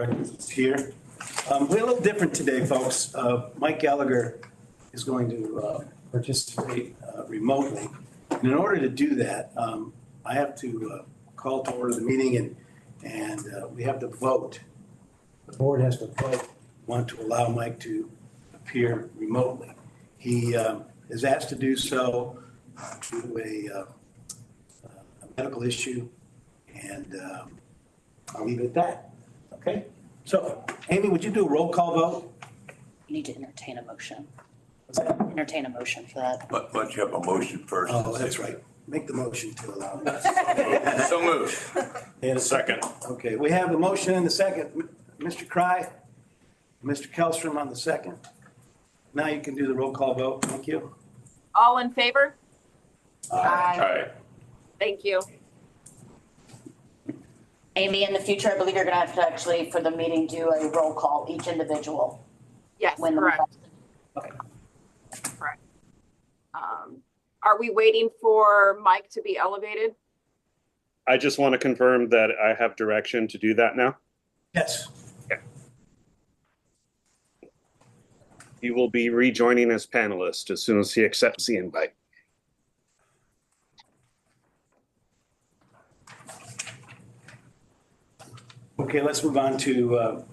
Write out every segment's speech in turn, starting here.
Records here. We're a little different today, folks. Mike Gallagher is going to participate remotely. And in order to do that, I have to call to order the meeting and we have to vote. The board has to vote, want to allow Mike to appear remotely. He is asked to do so due to a medical issue, and I'll leave it at that. Okay, so Amy, would you do a roll call vote? You need to entertain a motion. Entertain a motion for that. But you have a motion first. Oh, that's right. Make the motion to allow. So moved. And a second. Okay, we have a motion and a second. Mr. Cry, Mr. Kellstrom on the second. Now you can do the roll call vote. Thank you. All in favor? Aye. Thank you. Amy, in the future, I believe you're going to have to actually, for the meeting, do a roll call, each individual. Yes, When the- correct. Okay. Correct. Are we waiting for Mike to be elevated? I just want to confirm that I have direction to do that now. Yes. He will be rejoining as panelist as soon as he accepts the invite. Okay, let's move on to,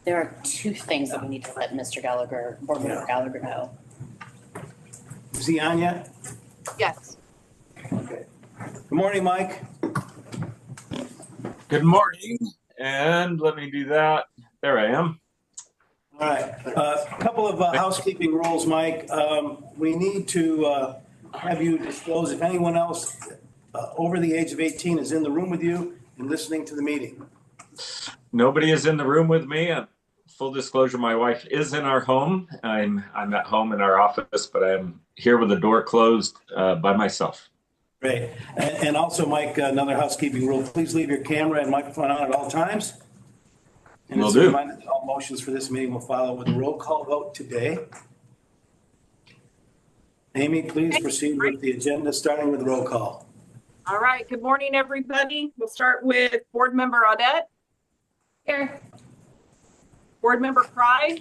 There are two things that we need to let Mr. Gallagher, Board Member Gallagher know. is he on yet? Yes. Okay. Good morning, Mike. Good morning, and let me do that. There I am. All right, a couple of housekeeping rules, Mike. We need to have you disclose if anyone else over the age of 18 is in the room with you and listening to the meeting. Nobody is in the room with me. Full disclosure, my wife is in our home. I'm at home in our office, but I'm here with the door closed by myself. Great. And also, Mike, another housekeeping rule, please leave your camera and microphone on at all times. And Will it's a do. reminder that all motions for this meeting will follow with a roll call vote today. Amy, please proceed with the agenda, starting with roll call. All right. Good morning, everybody. We'll start with Board Member Audette. Here. Board Member Fry.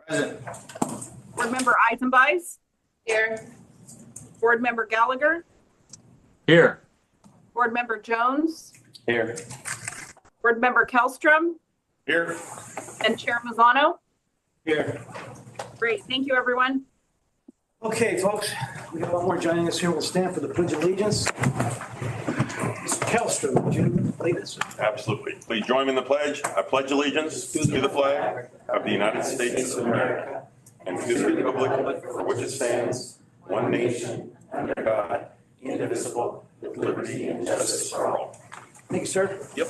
Present. Board Member Eisenbeis. Here. Board Member Gallagher. Here. Board Member Jones. Here. Board Member Kellstrom. Here. And Chair Mazzano. Here. Great. Thank you, everyone. Okay, folks, we have one more joining us here. We'll stand for the Pledge of Allegiance. Mr. Kellstrom, would you lead us? Absolutely. Please join me in the pledge. I pledge allegiance to the flag of the United States of America and to the republic for which it stands, one nation, under God, indivisible, with liberty and justice for all. Thank you, sir. Yep.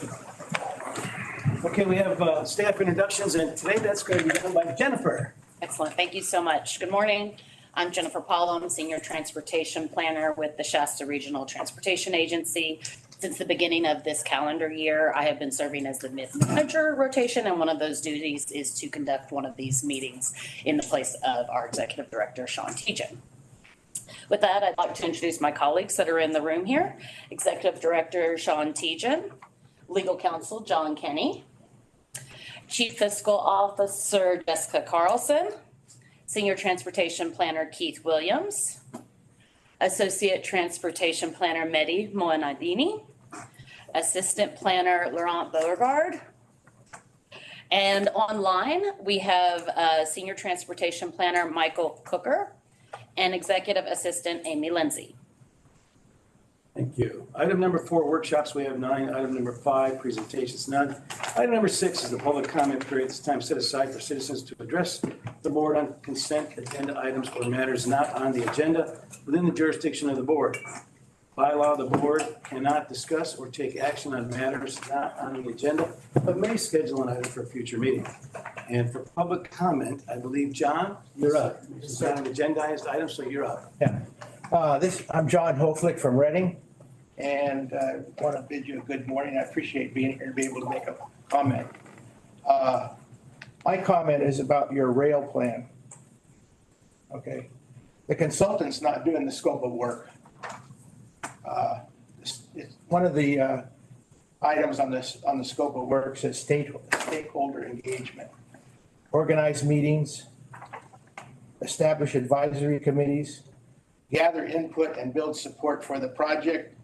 Okay, we have staff introductions, and today that's going to be done by Jennifer. Excellent. Thank you so much. Good morning. I'm Jennifer Pollum, Senior Transportation Planner with the Shasta Regional Transportation Agency. Since the beginning of this calendar year, I have been serving as the manager rotation, and one of those duties is to conduct one of these meetings in the place of our Executive Director, Sean Tejan. With that, I'd like to introduce my colleagues that are in the room here. Executive Director Sean Tejan, Legal Counsel John Kenny, Chief Fiscal Officer Jessica Carlson, Senior Transportation Planner Keith Williams, Associate Transportation Planner Mehdi Moanadini, Assistant Planner Laurent Beauregard, and online we have Senior Transportation Planner Michael Cooker and Executive Assistant Amy Lindsay. Thank you. Item number 4, workshops, we have 9. Item number 5, presentations, none. Item number 6 is the public comment period. This time set aside for citizens to address the board on consent agenda items or matters not on the agenda within the jurisdiction of the board. By law, the board cannot discuss or take action on matters not on the agenda, but may schedule an item for a future meeting. And for public comment, I believe, John, you're up. This is an agendized item, so you're up. Yeah. I'm John Hoflick from Reading, and I want to bid you a good morning. I appreciate being here and being able to make a comment. My comment is about your rail plan. Okay. The consultant's not doing the scope of work. One of the items on the scope of work says stakeholder engagement. Organize meetings, establish advisory committees, gather input and build support for the project.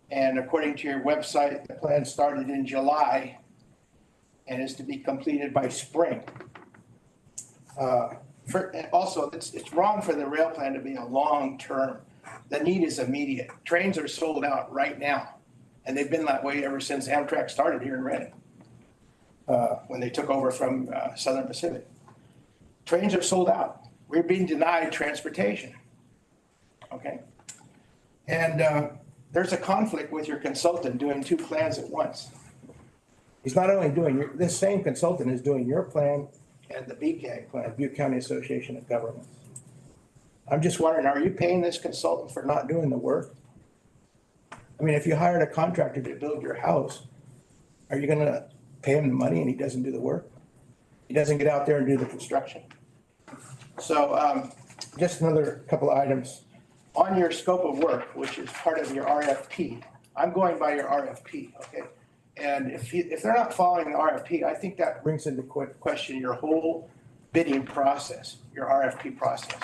And according to your website, the plan started in July and is to be completed by spring. Also, it's wrong for the rail plan to be a long-term. The need is immediate. Trains are sold out right now, and they've been that way ever since Amtrak started here in Reading, when they took over from Southern Pacific. Trains are sold out. We're being denied transportation, okay? And there's a conflict with your consultant doing two plans at once. He's not only doing, this same consultant is doing your plan and the BCAG plan, Butte County Association of Governments. I'm just wondering, are you paying this consultant for not doing the work? I mean, if you hired a contractor to build your house, are you gonna pay him the money and he doesn't do the work? He doesn't get out there and do the construction? So just another couple of items. On your scope of work, which is part of your RFP, I'm going by your RFP, okay? And if they're not following the RFP, I think that brings into question your whole bidding process, your RFP process.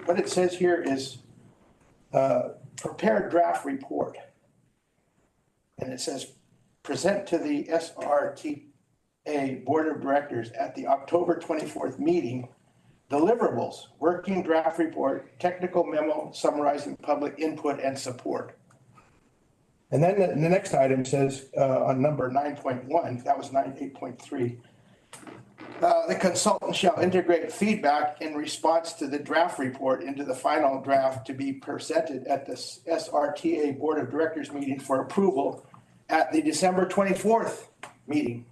What it says here is prepare draft report. And it says present to the SRTA Board of Directors at the October 24th meeting, deliverables, working draft report, technical memo summarizing public input and support. And then the next item says on number 9.1, that was 8.3, the consultant shall integrate feedback in response to the draft report into the final draft to be presented at the SRTA Board of Directors meeting for approval at the December 24th meeting.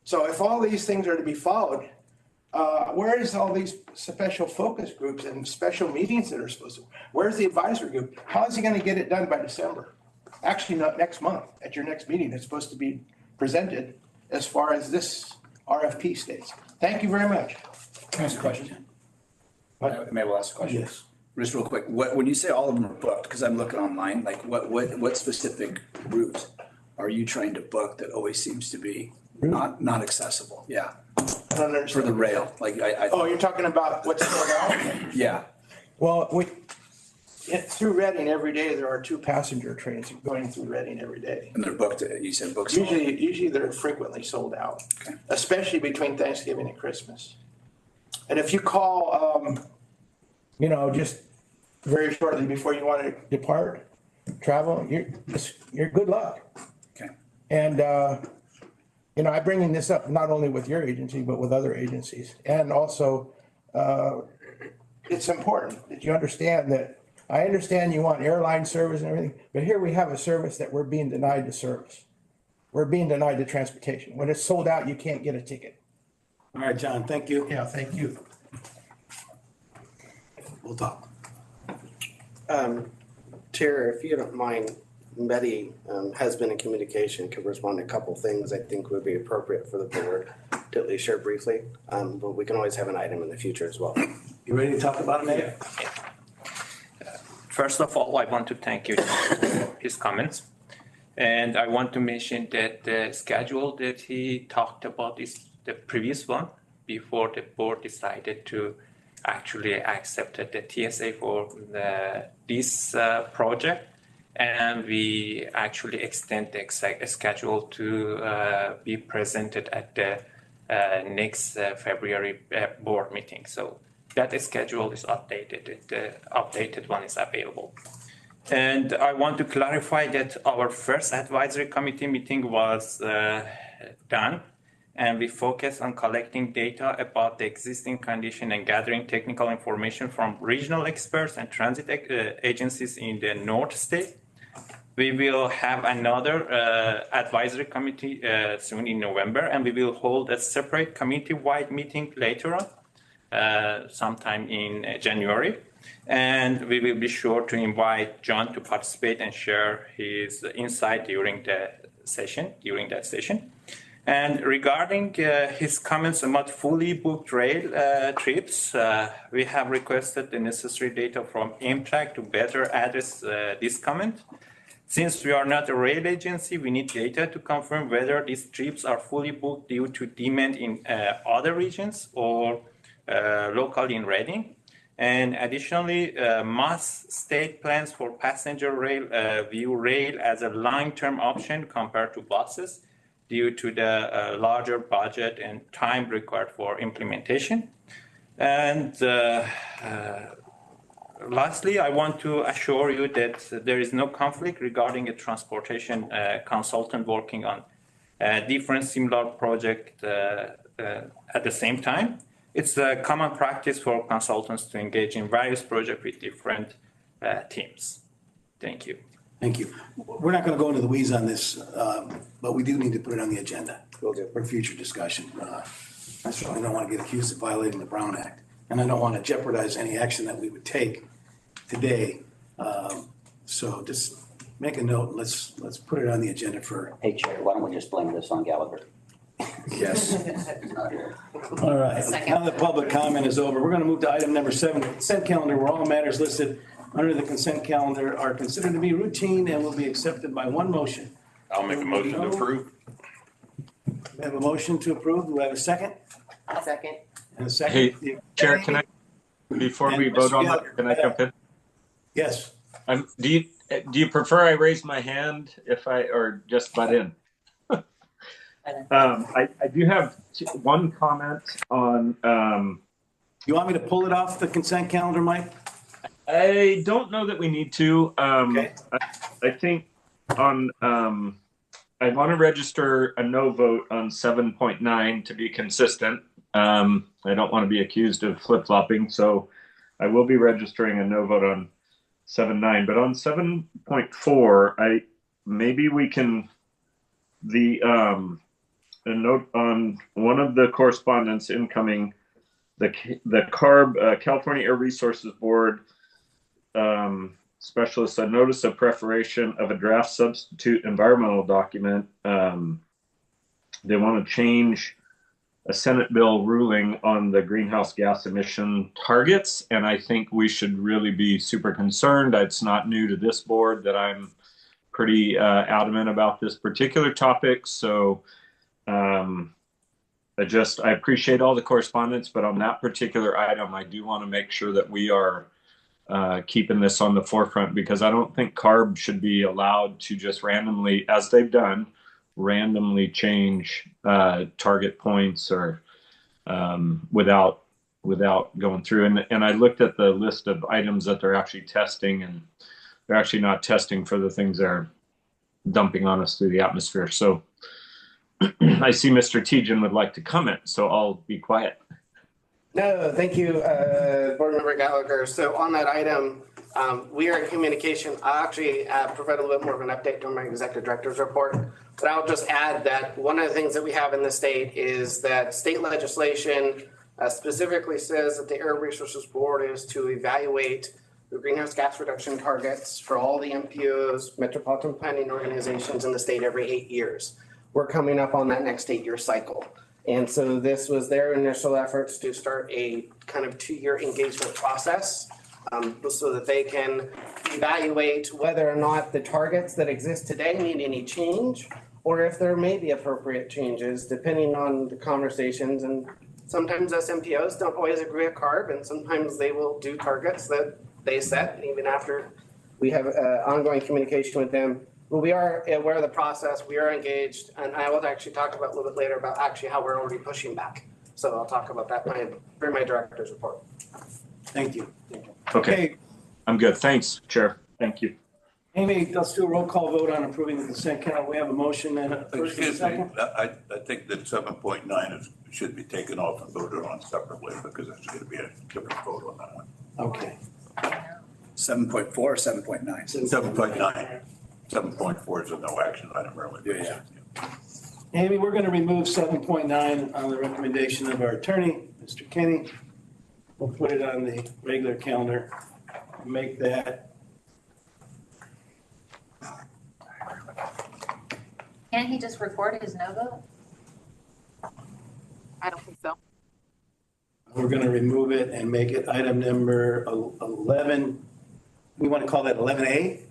So if all these things are to be followed, where is all these special focus groups and special meetings that are supposed to, where's the advisory group? How is he going to get it done by December? Actually, not next month, at your next meeting, it's supposed to be presented as far as this RFP states. Thank you very much. Can I ask a question? What? Maybe we'll ask a question. Yes. Just real quick, when you say all of them are booked, because I'm looking online, like what specific route are you trying to book that always seems to be not accessible? Yeah, I don't understand. for the rail, like I. Oh, you're talking about what's going on? Yeah. Well, through Reading every day, there are 2 passenger trains going through Reading every day. And they're booked, you said books. Usually they're frequently sold out, Okay. especially between Thanksgiving and Christmas. And if you call, just very shortly before you want to depart, travel, you're good luck. Okay. And, I bring in this up not only with your agency, but with other agencies. And also, it's important that you understand that I understand you want airline service and everything, but here we have a service that we're being denied the service. We're being denied the transportation. When it's sold out, you can't get a ticket. All right, John, thank you. Yeah, thank you. We'll talk. Chair, if you don't mind, Betty has been in communication, could respond to a couple things I think would be appropriate for the board to at least share briefly, but we can always have an item in the future as well. You ready to talk about it, Mayor? First of all, I want to thank you for his comments. And I want to mention that the schedule that he talked about is the previous one before the board decided to actually accept the TSA for this project. And we actually extend the schedule to be presented at the next February board meeting. So that schedule is updated. The updated one is available. And I want to clarify that our first advisory committee meeting was done, and we focused on collecting data about the existing condition and gathering technical information from regional experts and transit agencies in the North State. We will have another advisory committee soon in November, and we will hold a separate community-wide meeting later on. Sometime in January, and we will be sure to invite John to participate and share his insight during that session. And regarding his comments about fully booked rail trips, we have requested the necessary data from Amtrak to better address this comment. Since we are not a rail agency, we need data to confirm whether these trips are fully booked due to demand in other regions or locally in Reading. And additionally, most state plans for passenger rail view rail as a long-term option compared to buses due to the larger budget and time required for implementation. And lastly, I want to assure you that there is no conflict regarding a transportation consultant working on different similar projects at the same time. It's a common practice for consultants to engage in various projects with different teams. Thank you. Thank you. We're not going to go into the weeds on this, but we do need to put it on the agenda for future discussion. I certainly don't want to get accused of violating the Brown Act, and I don't want to jeopardize any action that we would take today. So just make a note. Let's put it on the agenda for. Hey, Chair, why don't we just blame this on Gallagher? Yes. All right. Second. Now that public comment is over, we're going to move to item number 7, the consent calendar, where all matters listed under the consent calendar are considered to be routine and will be accepted by one motion. I'll make a motion to approve. We have a motion to approve. Do we have a second? I'll second. And a second? Hey, Chair, can I, before we And vote Mr. on Gallagher, that, can I jump in? Yes. Do you prefer I raise my hand or just butt in? I do have one comment on. You want me to pull it off the consent calendar, Mike? I don't know that we need to. Okay. I think on. I want to register a no vote on 7.9 to be consistent. I don't want to be accused of flip-flopping, so I will be registering a no vote on 7.9. But on 7.4, maybe we can a note on one of the correspondence incoming, the CARB, California Air Resources Board specialist, a notice of preparation of a draft substitute environmental document. They want to change a Senate bill ruling on the greenhouse gas emission targets, and I think we should really be super concerned. It's not new to this board that I'm pretty adamant about this particular topic. So I appreciate all the correspondence, but on that particular item, I do want to make sure that we are keeping this on the forefront, because I don't think CARB should be allowed to just randomly, as they've done, randomly change target points or without going through. And I looked at the list of items that they're actually testing, and they're actually not testing for the things they're dumping on us through the atmosphere. So I see Mr. Tejan would like to comment, so I'll be quiet. No, thank you, Board Member Gallagher. So on that item, we are in communication. I'll actually provide a little bit more of an update during my executive director's report. But I'll just add that one of the things that we have in the state is that state legislation specifically says that the Air Resources Board is to evaluate the greenhouse gas reduction targets for all the MPOs, metropolitan planning organizations in the state every 8 years. We're coming up on that next 8-year cycle. And so this was their initial efforts to start a kind of 2-year engagement process so that they can evaluate whether or not the targets that exist today need any change, or if there may be appropriate changes depending on the conversations. And sometimes SMPOs don't always agree with CARB, and sometimes they will do targets that they set, and even after we have ongoing communication with them. But we are aware of the process, we are engaged, and I will actually talk about a little bit later about actually how we're already pushing back. So I'll talk about that during my director's report. Thank you. Okay. I'm good. Thanks, Chair. Thank you. Amy, let's do a roll call vote on approving the consent calendar. We have a motion and a first and a Excuse me, second. I think that 7.9 should be taken off and voted on separately, because it's going to be a different vote on that one. Okay. 7.4 or 7.9? 7.9. 7.4 is a no action item, really. Yeah. Amy, we're going to remove 7.9 on the recommendation of our attorney, Mr. Kenny. We'll put it on the regular calendar. Make that. Can't he just record his no vote? I don't think so. We're going to remove it and make it item number 11. We want to call that 11A?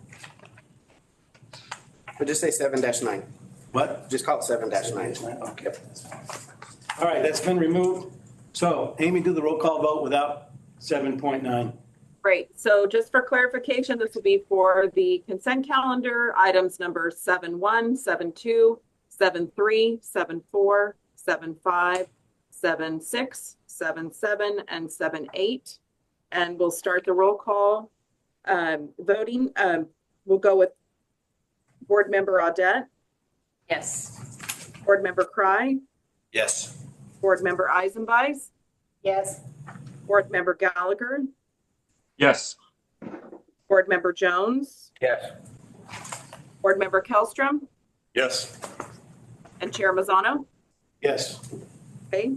But just say 7-9. What? Just call it 7-9. Okay. All right, that's been removed. So Amy, do the roll call vote without 7.9. Great. So just for clarification, this will be for the consent calendar, items number 7.1, 7.2, 7.3, 7.4, 7.5, 7.6, 7.7, and 7.8. And we'll start the roll call voting. We'll go with Board Member Audette, Yes. Board Member Cry, Yes. Board Member Eisenbeis, Yes. Board Member Gallagher, Yes. Board Member Jones, Yes. Board Member Kellstrom, Yes. and Chair Mazzano. Yes. Okay.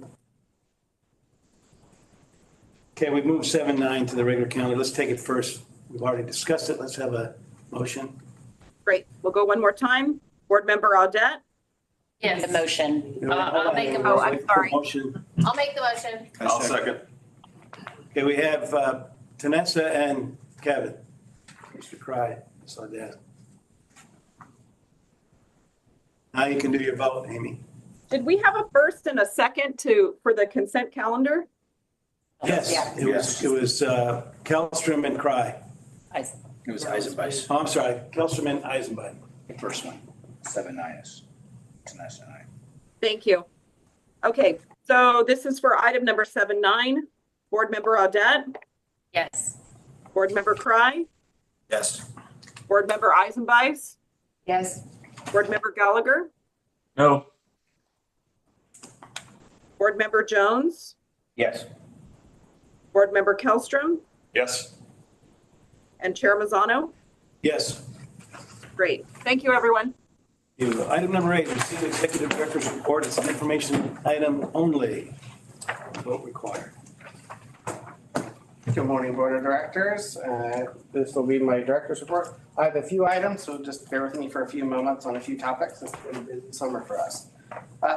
Okay, we've moved 7.9 to the regular calendar. Let's take it first. We've already discussed it. Let's have a motion. Great. We'll go one more time. Board Member Audette, Yes. The motion. I'll make a Oh, I'm Wait for sorry. Motion. I'll make the motion. I'll second. Okay, we have Tanessa and Kevin. Mr. Cry, so that. Now you can do your vote, Amy. did we have a first and a second for the consent calendar? Yes, Yeah. it was Kellstrom and Cry. It was Eisenbeis. Oh, I'm sorry, Kellstrom and Eisenbein. The first one. 7.9 is Tanessa and I. Thank you. Okay, so this is for item number 7.9. Board Member Audette, Yes. Board Member Cry, Yes. Board Member Eisenbeis, Yes. Board Member Gallagher, No. Board Member Jones, Yes. Board Member Kellstrom, Yes. and Chair Mazzano. Yes. Great. Thank you, everyone. Item number 8, receive executive director's report. It's an information item only. Vote required. Good morning, Board of Directors. This will be my director's report. I have a few items, so just bear with me for a few moments on a few topics. It's been a busy summer for us.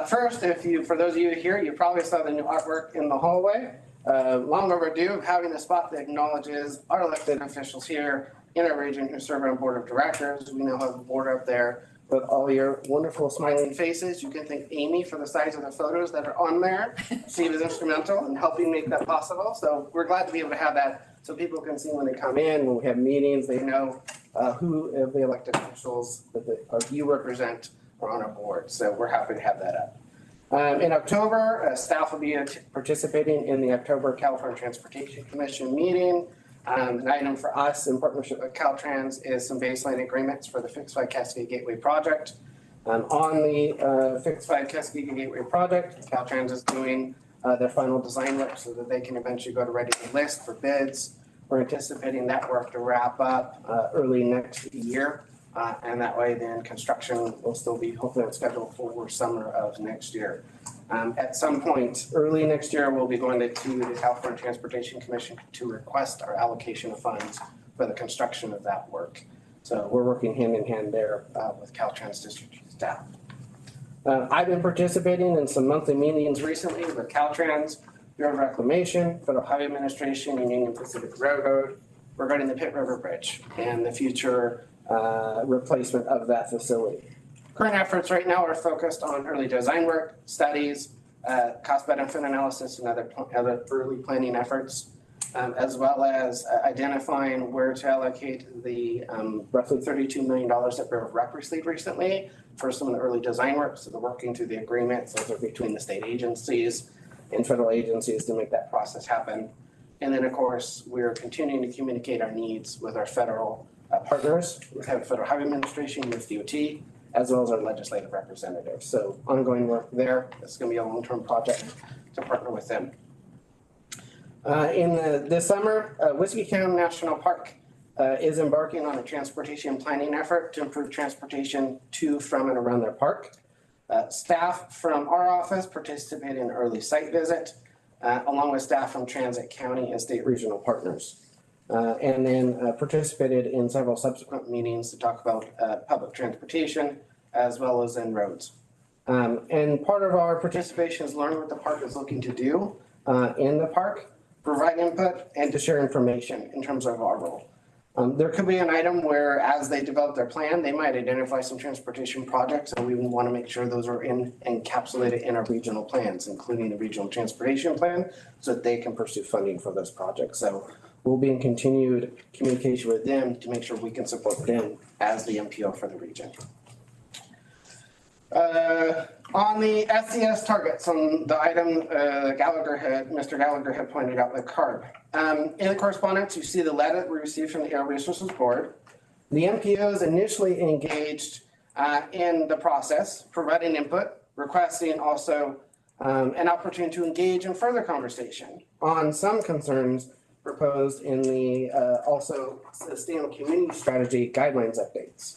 First, for those of you here, you probably saw the new artwork in the hallway. Long overdue of having a spot that acknowledges our elected officials here in our region who serve on Board of Directors. We now have a board up there with all your wonderful smiling faces. You can thank Amy for the size of the photos that are on there. She was instrumental in helping make that possible. So we're glad to be able to have that so people can see when they come in, when we have meetings, they know who of the elected officials that you represent are on our board. So we're happy to have that up. In October, staff will be participating in the October California Transportation Commission meeting. An item for us in partnership with Caltrans is some baseline agreements for the Fixed 5 Cascade Gateway project. On the Fixed 5 Cascade Gateway project, Caltrans is doing their final design work so that they can eventually go to ready to list for bids. We're anticipating that work to wrap up early next year. And that way then construction will still be hopefully on schedule for summer of next year. At some point early next year, we'll be going to the California Transportation Commission to request our allocation of funds for the construction of that work. So we're working hand in hand there with Caltrans district staff. I've been participating in some monthly meetings recently with Caltrans, Bureau of Reclamation, Federal Highway Administration, and Union Pacific Railroad regarding the Pitt River Bridge and the future replacement of that facility. Current efforts right now are focused on early design work, studies, cost benefit analysis, and other early planning efforts, as well as identifying where to allocate the roughly $32 million that Bureau of Rec received recently for some of the early design work. So they're working through the agreements. Those are between the state agencies and federal agencies to make that process happen. And then, of course, we're continuing to communicate our needs with our federal partners. We have Federal Highway Administration, USDOT, as well as our legislative representatives. So ongoing work there. It's going to be a long-term project to partner with them. This summer, Whiskey County National Park is embarking on a transportation planning effort to improve transportation to, from, and around their park. Staff from our office participated in an early site visit, along with staff from Transit County and state regional partners. And then participated in several subsequent meetings to talk about public transportation as well as in roads. And part of our participation is learn what the park is looking to do in the park, provide input, and to share information in terms of our role. There could be an item where as they develop their plan, they might identify some transportation projects and we want to make sure those are encapsulated in our regional plans, including the regional transportation plan, so that they can pursue funding for those projects. So we'll be in continued communication with them to make sure we can support them as the MPO for the region. On the SCS targets, on the item Mr. Gallagher had pointed out, the CARB. In the correspondence, you see the letter that we received from the Air Resources Board. The MPOs initially engaged in the process, providing input, requesting also an opportunity to engage in further conversation on some concerns proposed in the also Sustainable Community Strategy guidelines updates.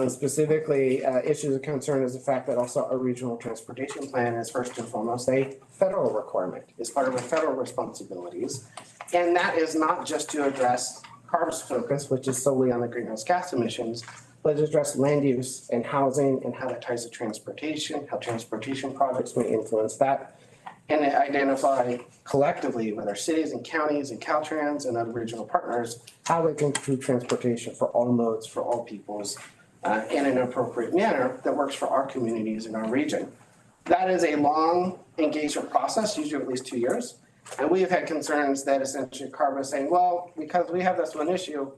Specifically, issues of concern is the fact that also our regional transportation plan is first and foremost a federal requirement. It's part of our federal responsibilities. And that is not just to address CARB's focus, which is solely on the greenhouse gas emissions, but to address land use and housing and how that ties to transportation, how transportation projects may influence that, and identify collectively with our cities and counties and Caltrans and other regional partners, how we can improve transportation for all modes, for all peoples, in an appropriate manner that works for our communities in our region. That is a long engagement process, usually at least 2 years. And we have had concerns that essentially CARB is saying, well, because we have this one issue,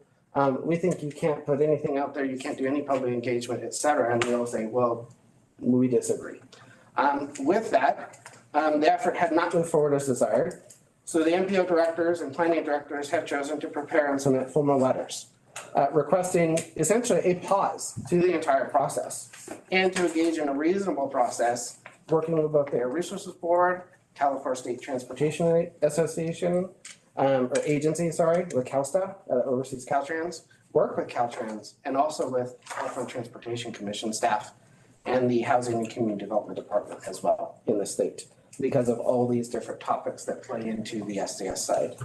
we think you can't put anything out there, you can't do any public engagement, et cetera. And we'll say, well, we disagree. With that, the effort had not moved forward as desired. So the MPO directors and planning directors have chosen to prepare and submit formal letters requesting essentially a pause to the entire process and to engage in a reasonable process, working with both the Air Resources Board, California State Transportation Association, or agency, with CalSTA, oversees Caltrans, work with Caltrans, and also with California Transportation Commission staff and the Housing and Community Development Department as well in the state, because of all these different topics that play into the SCS side.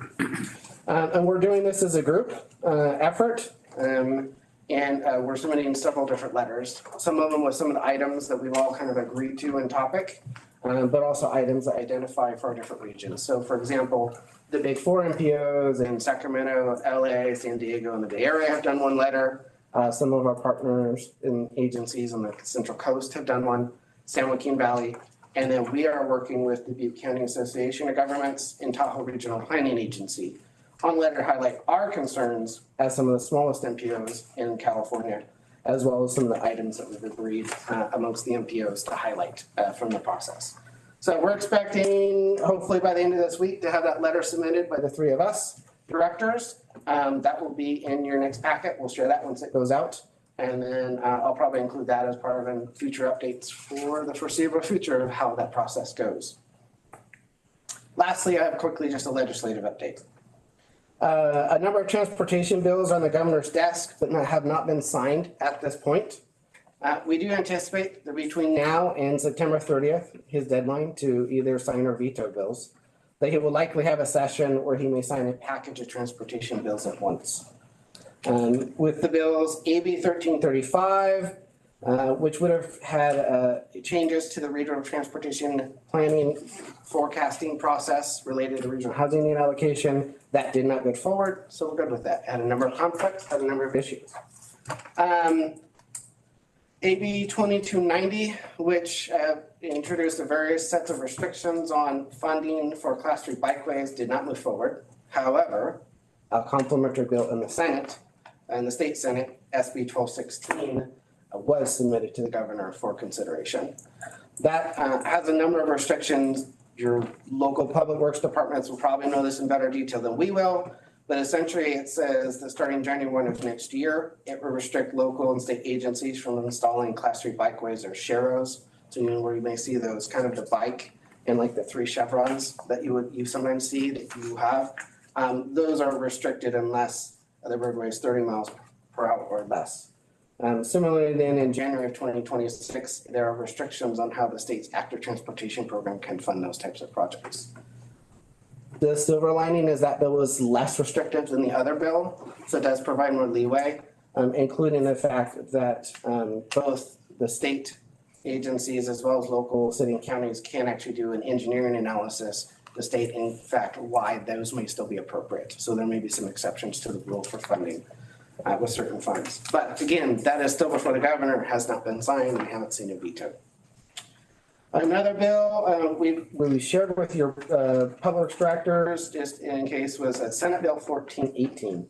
And we're doing this as a group effort, and we're submitting several different letters. Some of them with some of the items that we've all kind of agreed to in topic, but also items that identify for our different regions. So for example, the big four MPOs in Sacramento, LA, San Diego, and the Bay Area have done one letter. Some of our partners in agencies on the Central Coast have done one, San Joaquin Valley. And then we are working with the Butte County Association of Governments and Tahoe Regional Planning Agency on letter to highlight our concerns as some of the smallest MPOs in California, as well as some of the items that we've agreed amongst the MPOs to highlight from the process. So we're expecting, hopefully by the end of this week, to have that letter submitted by the three of us directors. That will be in your next packet. We'll share that once it goes out. And then I'll probably include that as part of future updates for the foreseeable future of how that process goes. Lastly, I have quickly just a legislative update. A number of transportation bills on the governor's desk but have not been signed at this point. We do anticipate that between now and September 30th, his deadline to either sign or veto bills, that he will likely have a session where he may sign a package of transportation bills at once. With the bills, AB 1335, which would have had changes to the regional transportation planning forecasting process related to regional housing need allocation, that did not go forward, so we're good with that. Had a number of conflicts, had a number of issues. AB 2290, which introduced the various sets of restrictions on funding for Class 3 bikeways, did not move forward. However, a complementary bill in the Senate, and the state Senate, SB 1216, was submitted to the governor for consideration. That has a number of restrictions. Your local public works departments will probably know this in better detail than we will, but essentially it says that starting January 1 of next year, it will restrict local and state agencies from installing Class 3 bikeways or sharrows. So where you may see those kind of the bike and like the 3 chevrons that you sometimes see that you have. Those are restricted unless the roadway is 30 miles per hour or less. Similarly, then in January of 2026, there are restrictions on how the state's active transportation program can fund those types of projects. The silver lining is that bill was less restrictive than the other bill, so it does provide more leeway, including the fact that both the state agencies as well as local city and counties can actually do an engineering analysis to state, in fact, why those may still be appropriate. So there may be some exceptions to the rule for funding. with certain funds. But again, that is still before the governor, has not been signed, we haven't seen it vetoed. Another bill we shared with your public works directors, just in case, was Senate Bill 1418.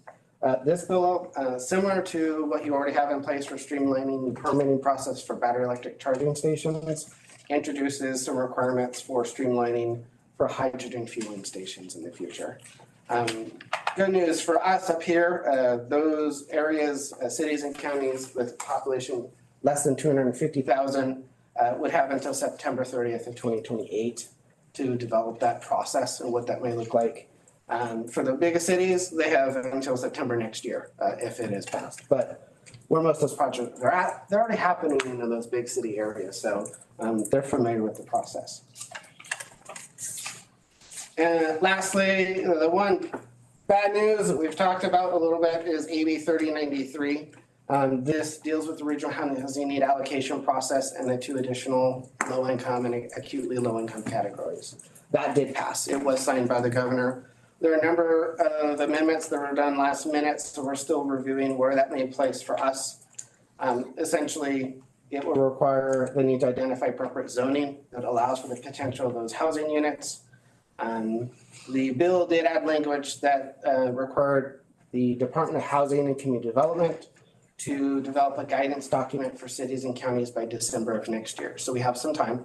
This bill, similar to what you already have in place for streamlining the permitting process for battery electric charging stations, introduces some requirements for streamlining for hydrogen fueling stations in the future. Good news for us up here, those areas, cities and counties with population less than 250,000 would have until September 30th of 2028 to develop that process and what that may look like. For the biggest cities, they have until September next year if it is passed. But where most of those projects are at, they're already happening in those big city areas, so they're familiar with the process. And lastly, the one bad news that we've talked about a little bit is AB 3093. This deals with the regional housing need allocation process and the 2 additional low-income and acutely low-income categories. That did pass. It was signed by the governor. There are a number of amendments that were done last minute, so we're still reviewing where that may place for us. Essentially, it will require the need to identify appropriate zoning that allows for the potential of those housing units. The bill did add language that required the Department of Housing and Community Development to develop a guidance document for cities and counties by December of next year. So we have some time.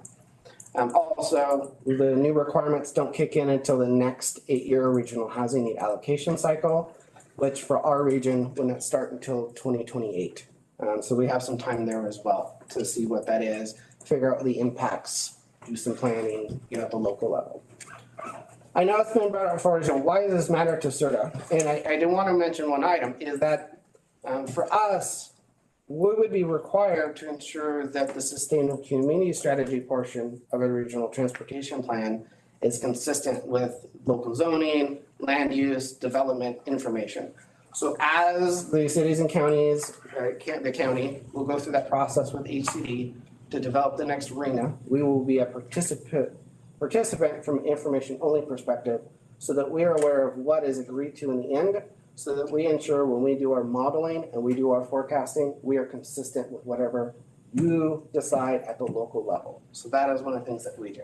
Also, the new requirements don't kick in until the next 8-year regional housing need allocation cycle, which for our region will not start until 2028. So we have some time there as well to see what that is, figure out the impacts, do some planning, at the local level. I know it's been brought up for why does this matter to SRTA? And I do want to mention one item is that for us, we would be required to ensure that the sustainable community strategy portion of a regional transportation plan is consistent with local zoning, land use, development information. So as the cities and counties, the county will go through that process with HCD to develop the next arena, we will be a participant from an information only perspective so that we are aware of what is agreed to in the end, so that we ensure when we do our modeling and we do our forecasting, we are consistent with whatever you decide at the local level. So that is one of the things that we do.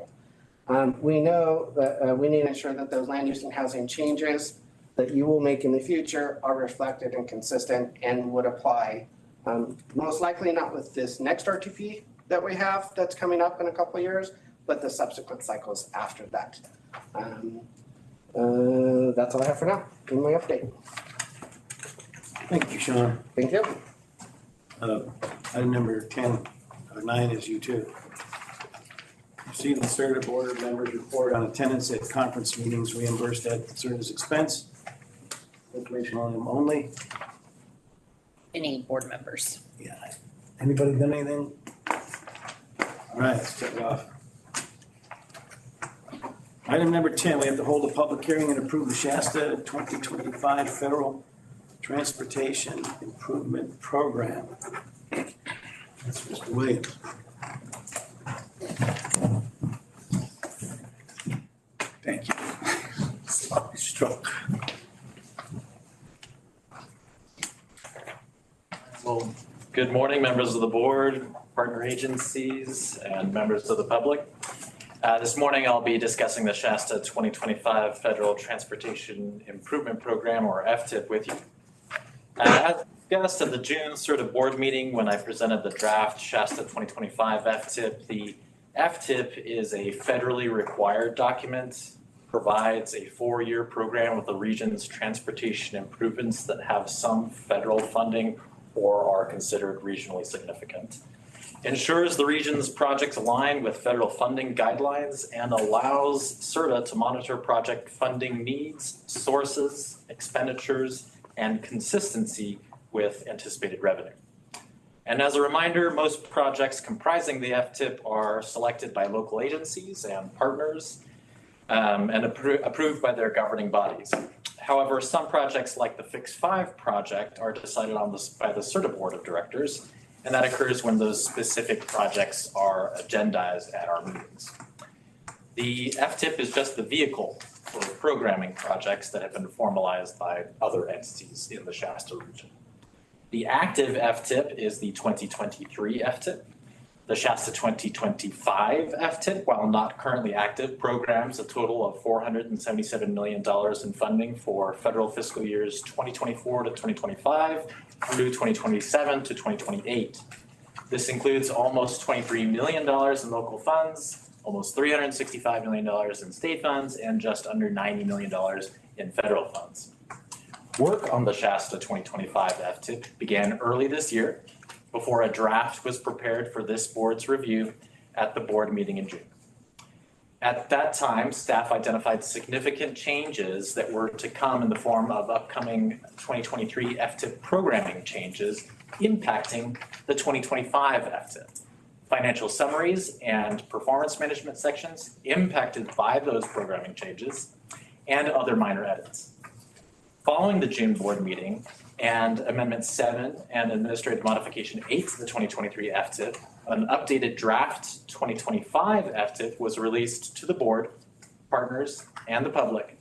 We know that we need to ensure that those land use and housing changes that you will make in the future are reflected and consistent and would apply, most likely not with this next RTP that we have that's coming up in a couple of years, but the subsequent cycles after that. That's all I have for now in my update. Thank you, Sean. Thank you. Item number 9 is you too. Receive the SRTA board members report on attendance at conference meetings reimbursed at SRTA's expense. Information only. Any board members? Yeah. Anybody done anything? All right, let's take it off. Item number 10, we have to hold a public hearing and approve the Shasta 2025 Federal Transportation Improvement Program. That's Mr. Williams. Thank you. Sorry, stroke. Well, good morning, members of the board, partner agencies, and members of the public. This morning, I'll be discussing the Shasta 2025 Federal Transportation Improvement Program, or FTIP, with you. As discussed at the June SRTA board meeting when I presented the draft Shasta 2025 FTIP, the FTIP is a federally required document, provides a 4-year program with the region's transportation improvements that have some federal funding or are considered regionally significant. Ensures the region's projects align with federal funding guidelines and allows SRTA to monitor project funding needs, sources, expenditures, and consistency with anticipated revenue. And as a reminder, most projects comprising the FTIP are selected by local agencies and partners and approved by their governing bodies. However, some projects like the Fix 5 project are decided on by the SRTA board of directors, and that occurs when those specific projects are agendized at our meetings. The FTIP is just the vehicle for programming projects that have been formalized by other entities in the Shasta region. The active FTIP is the 2023 FTIP. The Shasta 2025 FTIP, while not currently active, programs a total of $477 million in funding for federal fiscal years 2024 to 2025 through 2027 to 2028. This includes almost $23 million in local funds, almost $365 million in state funds, and just under $90 million in federal funds. Work on the Shasta 2025 FTIP began early this year before a draft was prepared for this board's review at the board meeting in June. At that time, staff identified significant changes that were to come in the form of upcoming 2023 FTIP programming changes impacting the 2025 FTIP. Financial summaries and performance management sections impacted by those programming changes and other minor edits. Following the June board meeting and Amendment 7 and Administrative Modification 8 to the 2023 FTIP, an updated draft 2025 FTIP was released to the board, partners, and the public.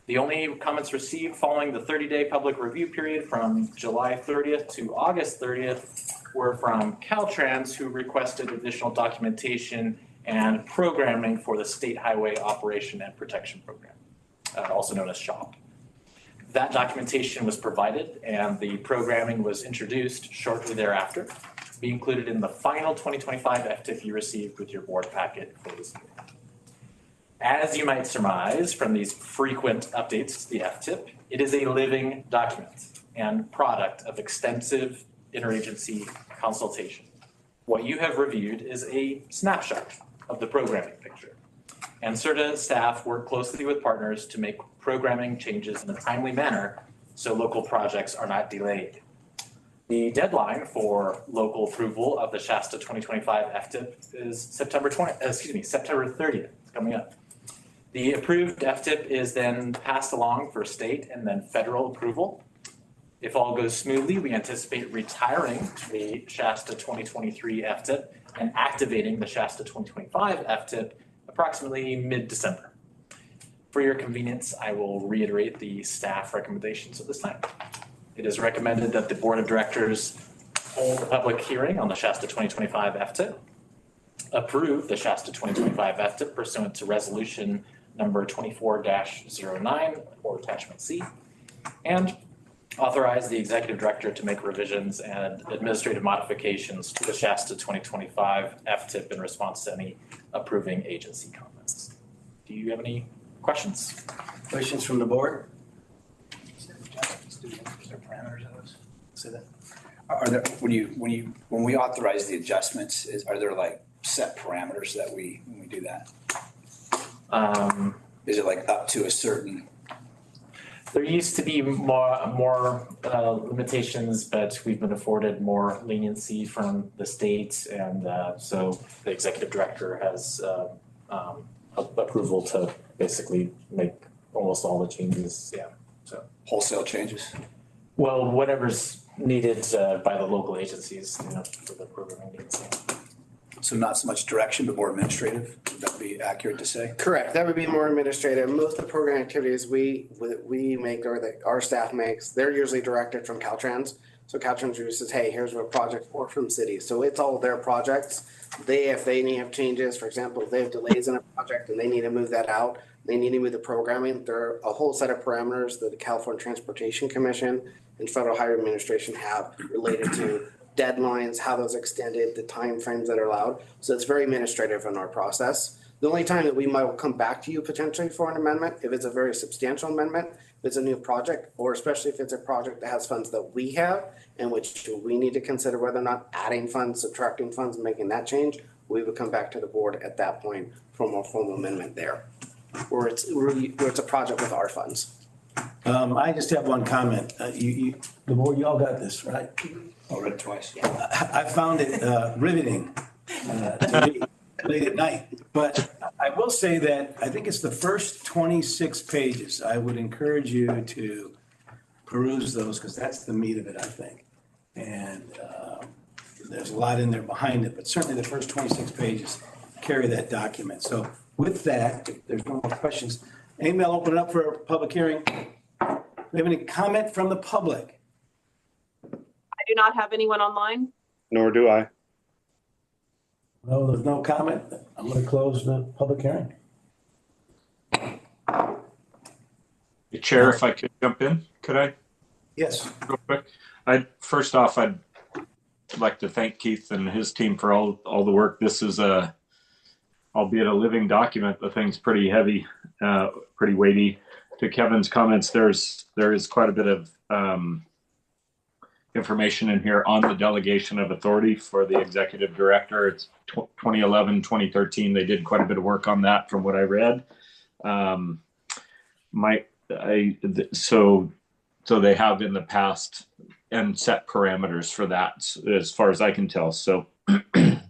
The only comments received following the 30-day public review period from July 30th to August 30th were from Caltrans, who requested additional documentation and programming for the State Highway Operation and Protection Program, also known as SHOP. That documentation was provided and the programming was introduced shortly thereafter to be included in the final 2025 FTIP you received with your board packet for this year. As you might surmise from these frequent updates to the FTIP, it is a living document and product of extensive interagency consultation. What you have reviewed is a snapshot of the programming picture. And SRTA staff work closely with partners to make programming changes in a timely manner so local projects are not delayed. The deadline for local approval of the Shasta 2025 FTIP is September 30th. It's coming up. The approved FTIP is then passed along for state and then federal approval. If all goes smoothly, we anticipate retiring the Shasta 2023 FTIP and activating the Shasta 2025 FTIP approximately mid-December. For your convenience, I will reiterate the staff recommendations at this time. It is recommended that the Board of Directors hold a public hearing on the Shasta 2025 FTIP, approve the Shasta 2025 FTIP pursuant to resolution number 24-09 or attachment C, and authorize the Executive Director to make revisions and administrative modifications to the Shasta 2025 FTIP in response to any approving agency comments. Do you have any questions? Questions from the board? Say that. Are there, when we authorize the adjustments, are there like set parameters that when we do that? Is it like up to a certain? There used to be more limitations, but we've been afforded more leniency from the state, and so the Executive Director has approval to basically make almost all the changes. Yeah, so wholesale changes. Well, whatever's needed by the local agencies, for the programming needs. So not so much direction, but more administrative. Would that be accurate to say? Correct. That would be more administrative. Most of the program activities we make or that our staff makes, they're usually directed from Caltrans. So Caltrans says, hey, here's what projects or from cities. So it's all their projects. If they need to have changes, for example, if they have delays in a project and they need to move that out, they need to move the programming. There are a whole set of parameters that the California Transportation Commission and Federal Highway Administration have related to deadlines, how those extended, the time frames that are allowed. So it's very administrative in our process. The only time that we might come back to you potentially for an amendment, if it's a very substantial amendment, if it's a new project, or especially if it's a project that has funds that we have, in which we need to consider whether or not adding funds, subtracting funds, and making that change, we would come back to the board at that point for a more formal amendment there, where it's a project with our funds. I just have one comment. The board, you all got this, right? I read it twice. I found it riveting to me late at night. But I will say that I think it's the first 26 pages. I would encourage you to peruse those because that's the meat of it, I think. And there's a lot in there behind it, but certainly the first 26 pages carry that document. So with that, if there's no more questions, Amy, I'll open it up for a public hearing. Do we have any comment from the public? I not have anyone online. Nor do I. No, there's no comment. I'm going to close the public hearing. Chair, if I could jump in, could I? Yes. Real quick. First off, I'd like to thank Keith and his team for all the work. This is albeit a living document. The thing's pretty heavy, pretty weighty. To Kevin's comments, there is quite a bit of information in here on the delegation of authority for the executive director. It's 2011, 2013. They did quite a bit of work on that from what I read. So they have in the past and set parameters for that as far as I can tell. So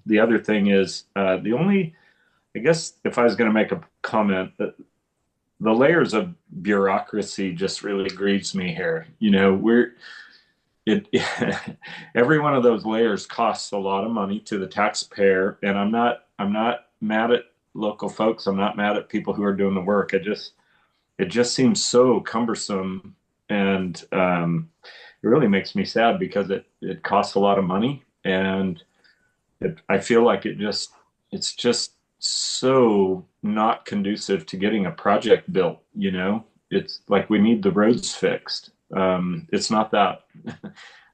the other thing is I guess if I was going to make a comment, that the layers of bureaucracy just really grieves me here. You know, every one of those layers costs a lot of money to the taxpayer, and I'm not mad at local folks. I'm not mad at people who are doing the work. It just seems so cumbersome, and it really makes me sad because it costs a lot of money, and I feel like it's just so not conducive to getting a project built. You know, it's like we need the roads fixed. It's not that.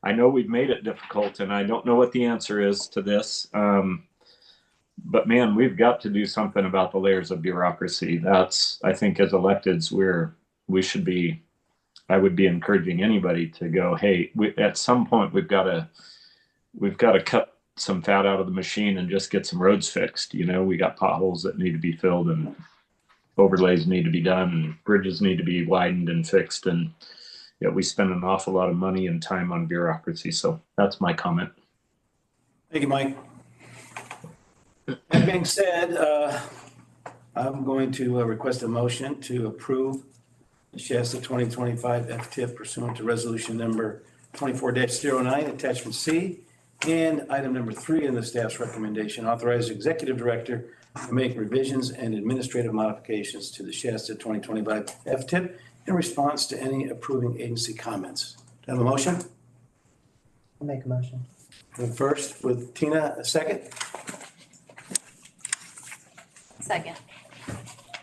I know we've made it difficult, and I don't know what the answer is to this. But man, we've got to do something about the layers of bureaucracy. That's, I think, as electeds, I would be encouraging anybody to go, hey, at some point we've got to cut some fat out of the machine and just get some roads fixed. You know, we got potholes that need to be filled, and overlays need to be done, and bridges need to be widened and fixed. And yeah, we spend an awful lot of money and time on bureaucracy. So that's my comment. Thank you, Mike. That being said, I'm going to request a motion to approve the Shasta 2025 FTIP pursuant to resolution number 24-09, attachment C, and item number 3 in the staff's recommendation, authorize the executive director to make revisions and administrative modifications to the Shasta 2025 FTIP in response to any approving agency comments. Do I have a motion? I'll make a motion. First with Tina, a second. Second.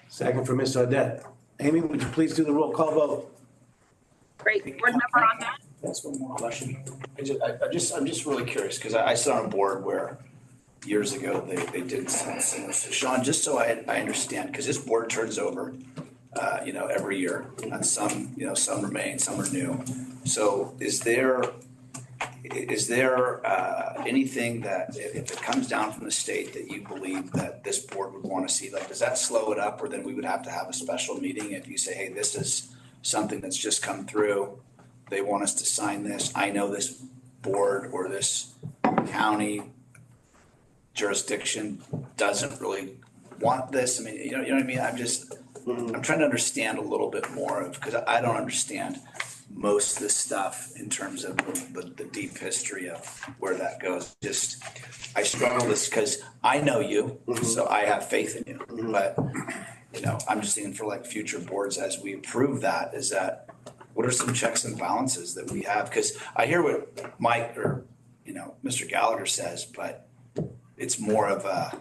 Second for Ms. Audette. Amy, would you please do the roll call vote? Great. Board member on that. That's one more question. I'm just really curious because I sat on a board where years ago they did some. So Sean, just so I understand, because this board turns over, every year, and some remain, some are new. So is there anything that if it comes down from the state that you believe that this board would want to see, like, does that slow it up, or then we would have to have a special meeting if you say, hey, this is something that's just come through, they want us to sign this, I know this board or this county jurisdiction doesn't really want this. I mean, you know what I mean? I'm trying to understand a little bit more of, because I don't understand most of this stuff in terms of the deep history of where that goes. I struggle with this because I know you, so I have faith in you. But I'm just thinking for like future boards as we approve that, what are some checks and balances that we have? Because I hear what Mike or Mr. Gallagher says, but it's more of a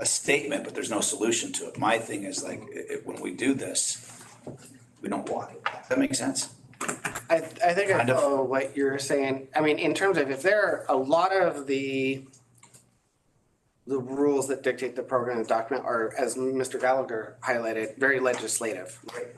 statement, but there's no solution to it. My thing is like when we do this, we don't want it. Does that make sense? I think I follow what you're saying. I mean, in terms of if there are a lot of the rules that dictate the program and document are, as Mr. Gallagher highlighted, very legislative. Right?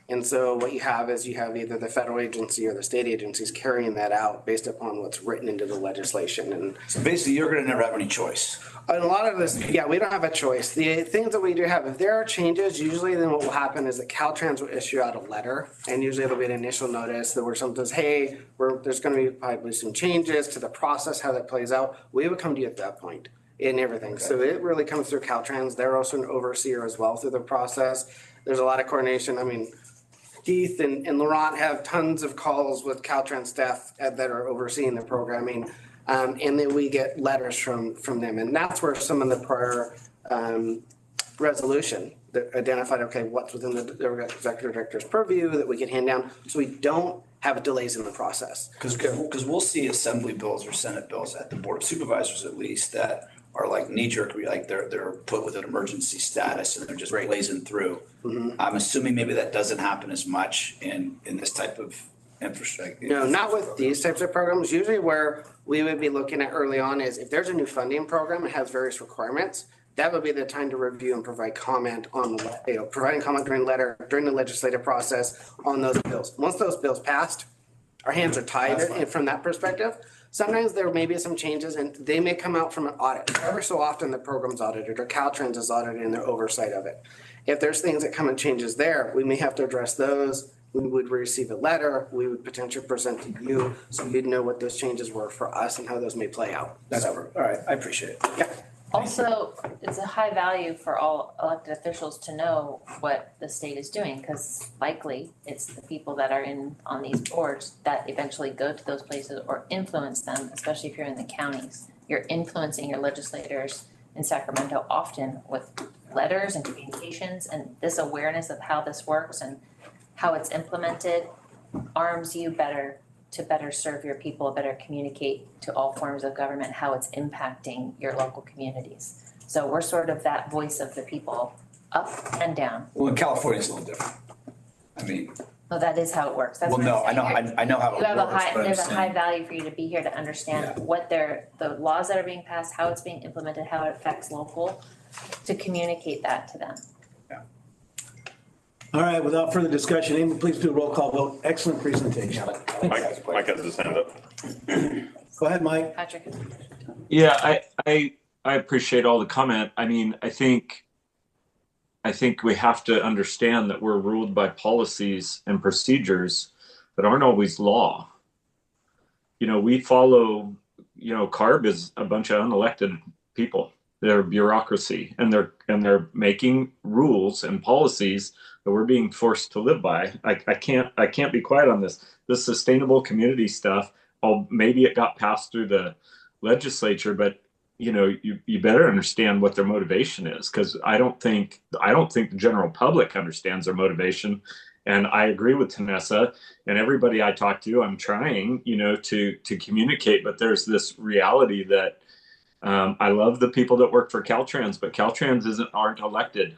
And so what you have is either the federal agency or the state agencies carrying that out based upon what's written into the legislation. And so basically you're going to never have any choice. And a lot of this, we don't have a choice. The things that we do have, if there are changes, usually then what will happen is that Caltrans will issue out a letter, and usually there'll be an initial notice that where someone says, hey, there's going to be probably some changes to the process, how that plays out. We would come to you at that point in everything. Okay. So it really comes through Caltrans. They're also an overseer as well through the process. There's a lot of coordination. I mean, Keith and Laurent have tons of calls with Caltrans staff that are overseeing the programming. And then we get letters from them. And that's where some of the prior resolution that identified, okay, what's within the executive director's purview that we can hand down, so we don't have delays in the process. Because we'll see assembly bills or Senate bills at the Board of Supervisors at least that are like knee-jerk, like they're put with an emergency status and they're just blazing through. I'm assuming maybe that doesn't happen as much in this type of infrastructure. No, not with these types of programs. Usually where we would be looking at early on is if there's a new funding program that has various requirements, that would be the time to review and provide comment on, providing comment during the legislative process on those bills. Once those bills passed, our hands are tied from that perspective. Sometimes there may be some changes and they may come out from an audit. Ever so often the program's audited or Caltrans is audited in their oversight of it. If there's things that come and changes there, we may have to address those. We would receive a letter, we would potentially present to you, so you'd know what those changes were for us and how those may play out. All right, I appreciate it. Yeah. Also, it's a high value for all elected officials to know what the state is doing, because likely it's the people that are on these boards that eventually go to those places or influence them, especially if you're in the counties. You're influencing your legislators in Sacramento often with letters and communications, and this awareness of how this works and how it's implemented arms you better to better serve your people, better communicate to all forms of government how it's impacting your local communities. So we're sort of that voice of the people, up and down. Well, in California, it's a little different. I mean. Well, that is how it works. That's Well, no, I know how it works. There's a high value for you to be here to understand what the laws that are being passed, how it's being implemented, how it affects local, to communicate that to them. All right, without further discussion, Amy, please do a roll call vote. Excellent presentation. Mike has his hand up. Go ahead, Mike. Patrick. Yeah, I appreciate all the comment. I mean, I think we have to understand that we're ruled by policies and procedures that aren't always law. You know, we follow, CARB is a bunch of unelected people. They're bureaucracy, and they're making rules and policies that we're being forced to live by. I can't be quiet on this. This sustainable community stuff, maybe it got passed through the legislature, but you better understand what their motivation is, because I don't think the general public understands their motivation. And I agree with Tanessa and everybody I talk to. I'm trying, to communicate, but there's this reality that I love the people that work for Caltrans, but Caltrans aren't elected.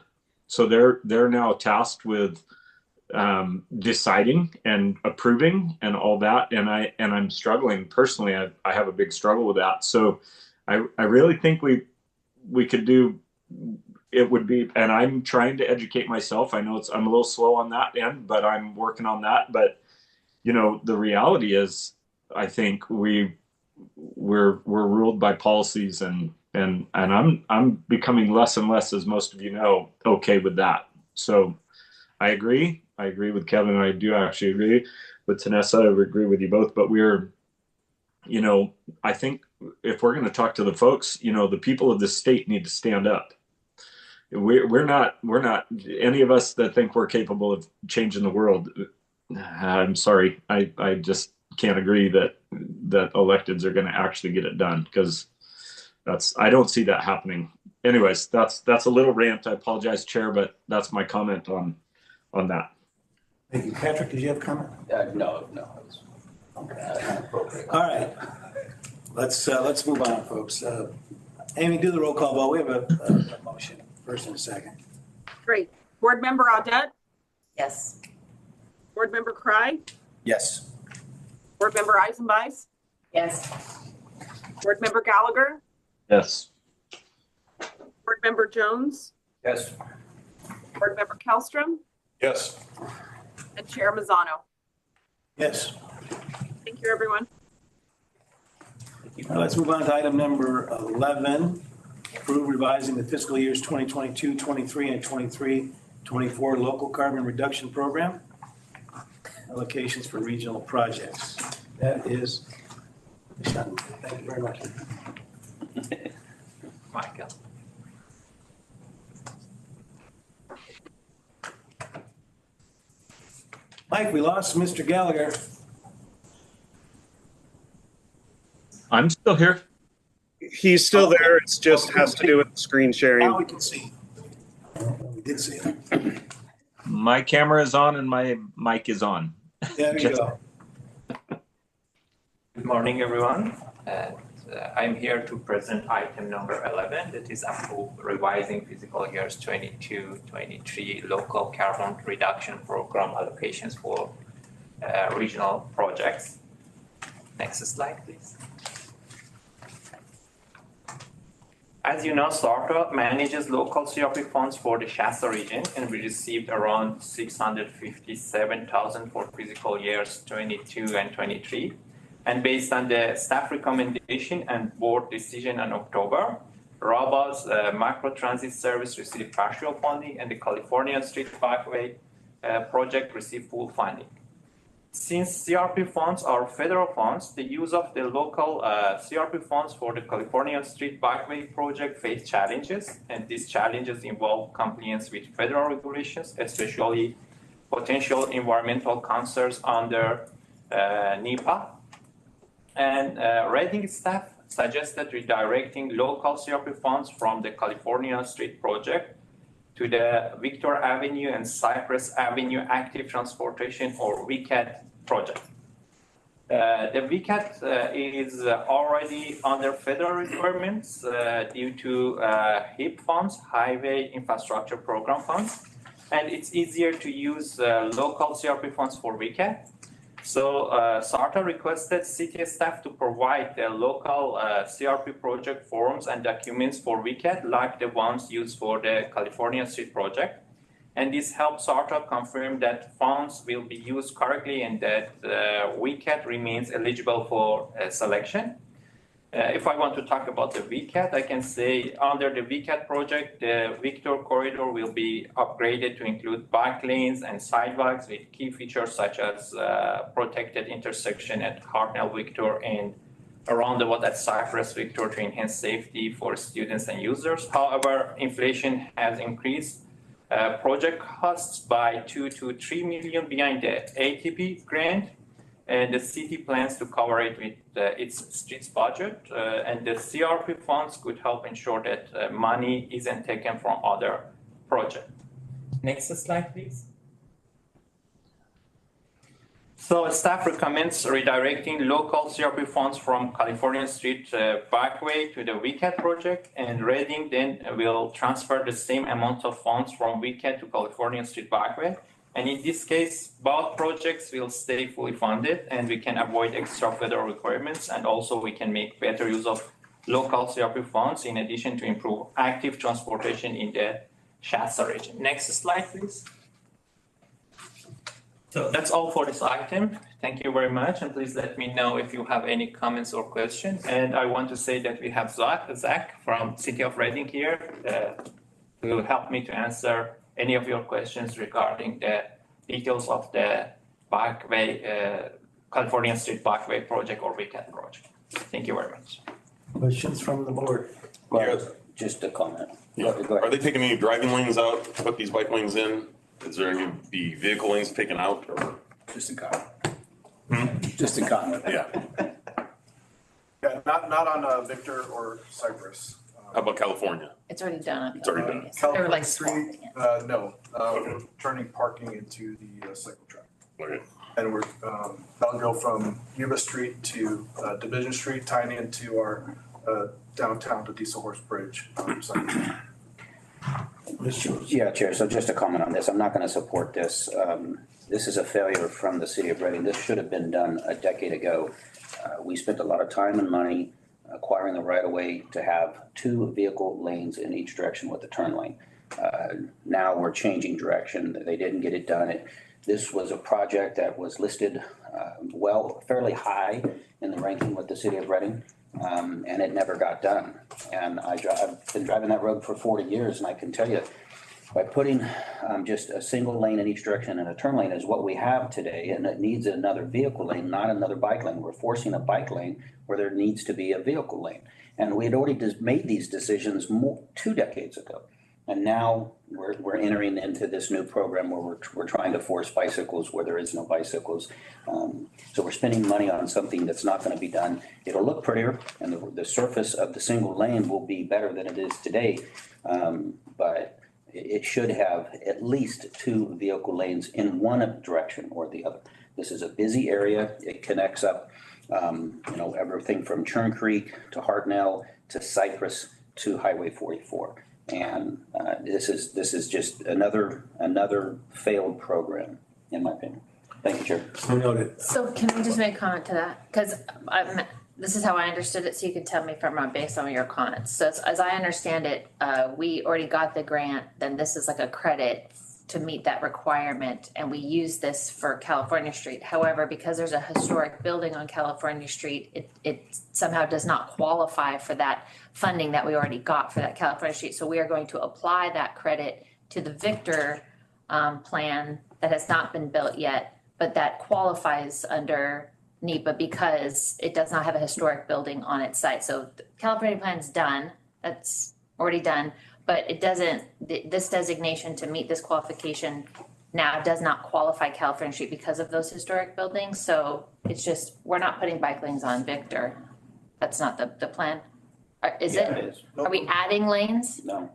So they're now tasked with deciding and approving and all that. And I'm struggling personally. I have a big struggle with that. So I really think we could do, it would be, and I'm trying to educate myself. I know I'm a little slow on that end, but I'm working on that. But the reality is, I think we're ruled by policies, and I'm becoming less and less, as most of you know, okay with that. So I agree with Kevin. I do actually agree with Tanessa. I agree with you both, but I think if we're going to talk to the folks, the people of this state need to stand up. We're not any of us that think we're capable of changing the world. I'm sorry. I just can't agree that electeds are going to actually get it done, because I don't see that happening. Anyways, that's a little rant. I apologize, Chair, but that's my comment on that. Thank you. Patrick, did you have a comment? No. Okay. All right. Let's move on, folks. Amy, do the roll call vote. We have a motion, first and a second. Great. Board Member Audette? Yes. Board Member Cry? Yes. Board Member Eisenbeis? Yes. Board Member Gallagher? Yes. Board Member Jones? Yes. Board Member Kellstrom? Yes. And Chair Mazzano? Yes. Thank you, everyone. Now let's move on to item number 11. Approve revising the fiscal years 2022, 23, and 23, 24 local carbon reduction program. Allocations for regional projects. That is Shasta. Thank you very much. Michael. Mike, we lost Mr. Gallagher. I'm still here. He's still there. It's just has to do with the screen sharing. Now we can see. We did see it. My camera is on and my mic is on. There you go. Good morning, everyone. I'm here to present item number 11, that is approve revising fiscal years 22-23 local carbon reduction program allocations for regional projects. Next slide, please. As you know, SRTA manages local CRP funds for the Shasta region, and we received around $657,000 for fiscal years 22 and 23. And based on the staff recommendation and board decision in October, RABA's macro transit service received partial funding, and the California Street Bikeway project received full funding. Since CRP funds are federal funds, the use of the local CRP funds for the California Street Bikeway project face challenges, and these challenges involve compliance with federal regulations, especially potential environmental concerns under NEPA. And Reading staff suggested redirecting local CRP funds from the California Street project to the Victor Avenue and Cypress Avenue Active Transportation or VCAT project. The VCAT is already under federal requirements due to HIP funds, Highway Infrastructure Program funds, and it's easier to use local CRP funds for VCAT. So SRTA requested city staff to provide the local CRP project forms and documents for VCAT like the ones used for the California Street project. And this helps SRTA confirm that funds will be used correctly and that VCAT remains eligible for selection. If I want to talk about the VCAT, I can say under the VCAT project, the Victor corridor will be upgraded to include bike lanes and sidewalks with key features such as protected intersection at Hartnell Victor and a roundabout at Cypress Victor to enhance safety for students and users. However, inflation has increased project costs by 2 to 3 million behind the ATP grant. And the city plans to cover it with its streets budget, and the CRP funds could help ensure that money isn't taken from other projects. Next slide, please. So staff recommends redirecting local CRP funds from California Street Bikeway to the VCAT project, and Reading then will transfer the same amount of funds from VCAT to California Street Bikeway. And in this case, both projects will stay fully funded and we can avoid extra federal requirements, and also we can make better use of local CRP funds in addition to improve active transportation in the Shasta region. Next slide, please. So that's all for this item. Thank you very much, and please let me know if you have any comments or questions. And I want to say that we have Zach from City of Reading here who will help me to answer any of your questions regarding the details of the Bikeway, California Street Bikeway project or VCAT project. Thank you very much. Questions from the board? Well, just a comment. Yeah. Go ahead. Are they taking any driving lanes out to put these bike lanes in? Is there any be vehicle lanes taken out or? Just in comment. Just in comment. Yeah. Yeah, not on Victor or Cypress. How about California? It's already done. It's already done. They were like Street, swapping it. no, we're turning parking into the cycle track. Okay. And we're, that'll go from Yuba Street to Division Street, tying into our downtown to Diesel Horse Bridge. Cycle track. Yeah, Chair, so just a comment on this. I'm not going to support this. This is a failure from the city of Reading. This should have been done a decade ago. We spent a lot of time and money acquiring the right of way to have 2 vehicle lanes in each direction with a turn lane. Now we're changing direction. They didn't get it done. This was a project that was listed fairly high in the ranking with the city of Reading, and it never got done. And I've been driving that road for 40 years, and I can tell you, by putting just a single lane in each direction and a turn lane is what we have today, and it needs another vehicle lane, not another bike lane. We're forcing a bike lane where there needs to be a vehicle lane. And we had already made these decisions 2 decades ago. And now we're entering into this new program where we're trying to force bicycles where there is no bicycles. So we're spending money on something that's not going to be done. It'll look prettier, and the surface of the single lane will be better than it is today. But it should have at least 2 vehicle lanes in one direction or the other. This is a busy area. It connects up, everything from Churn Creek to Hartnell to Cypress to Highway 44. And this is just another failed program, in my opinion. Thank you, Chair. So noted. So can I just make a comment to that? Because this is how I understood it, so you can tell me from based on your comments. So as I understand it, we already got the grant, then this is like a credit to meet that requirement, and we use this for California Street. However, because there's a historic building on California Street, it somehow does not qualify for that funding that we already got for that California Street. So we are going to apply that credit to the Victor plan that has not been built yet, but that qualifies under NEPA because it does not have a historic building on its site. So the California plan's done, that's already done, but it doesn't, this designation to meet this qualification now does not qualify California Street because of those historic buildings. So it's just, we're not putting bike lanes on Victor. That's not the plan. Is Yeah, it? it is. Are we adding lanes? No.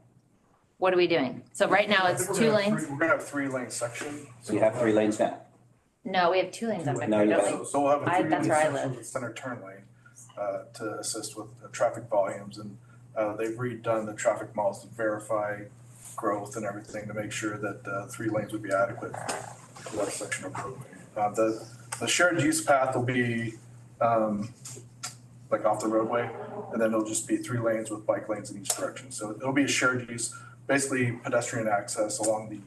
What are we doing? So right now it's 2 lanes? We're gonna have 3-lane section. So you have 3 lanes now. No, we have 2 lanes on Victor, No, you don't don't. we? So we'll have a That's 3-lane where I section live. with a center turn lane to assist with the traffic volumes. And they've redone the traffic models to verify growth and everything to make sure that 3 lanes would be adequate for that section of roadway. The shared use path will be like off the roadway, and then it'll just be 3 lanes with bike lanes in each direction. So it'll be a shared use, basically pedestrian access along the